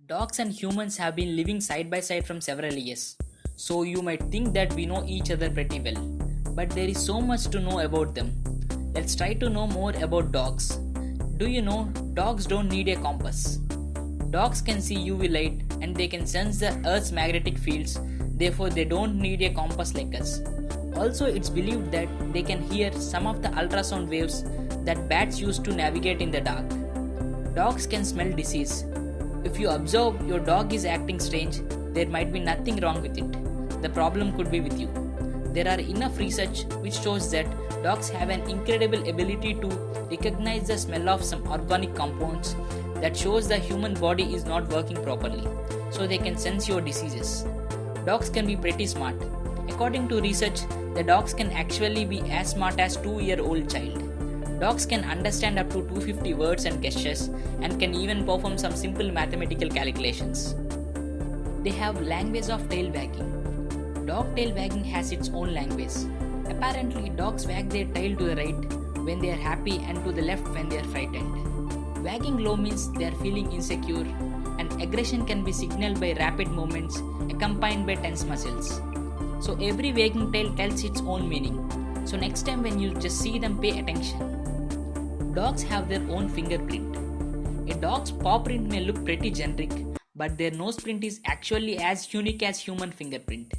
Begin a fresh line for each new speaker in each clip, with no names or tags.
Dogs and humans have been living side by side from several years, so you might think that we know each other pretty well. But there is so much to know about them. Let's try to know more about dogs. Do you know dogs don't need a compass? Dogs can see UV light and they can sense the Earth's magnetic fields, therefore, they don't need a compass like us. Also, it's believed that they can hear some of the ultrasound waves that bats use to navigate in the dark. Dogs can smell disease. If you observe your dog is acting strange, there might be nothing wrong with it. The problem could be with you. There are enough research which shows that dogs have an incredible ability to recognize the smell of some organic compounds that shows the human body is not working properly, so they can sense your diseases. Dogs can be pretty smart. According to research, the dogs can actually be as smart as 2-year-old child. Dogs can understand up to 250 words and gestures and can even perform some simple mathematical calculations. They have language of tail wagging. Dog tail wagging has its own language. Apparently, dogs wag their tail to the right when they are happy and to the left when they are frightened. Wagging low means they are feeling insecure, and aggression can be signaled by rapid movements accompanied by tense muscles. So every wagging tail tells its own meaning. So next time when you just see them, pay attention. Dogs have their own fingerprint. A dog's paw print may look pretty generic, but their nose print is actually as unique as human fingerprint.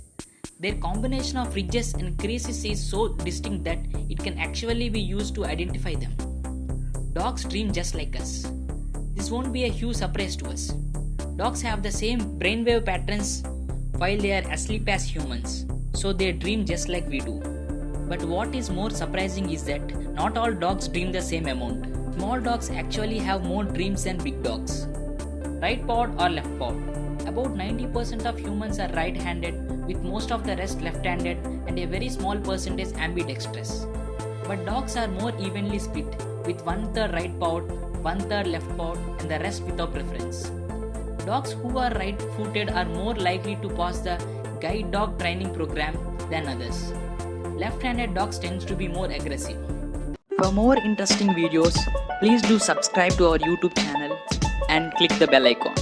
Their combination of ridges and creases is so distinct that it can actually be used to identify them. Dogs dream just like us. This won't be a huge surprise to us. Dogs have the same brainwave patterns while they are asleep as humans, so they dream just like we do. But what is more surprising is that not all dogs dream the same amount. Small dogs actually have more dreams than big dogs. Right pawed or left pawed. About 90% of humans are right-handed, with most of the rest left-handed and a very small percentage ambidextrous. But dogs are more evenly split, with 1/3 right pawed, 1/3 left pawed and the rest without preference. Dogs who are right-footed are more likely to pass the guide dog training program than others. Left-handed dogs tend to be more aggressive. For more interesting videos, please do subscribe to our YouTube channel and click the bell icon.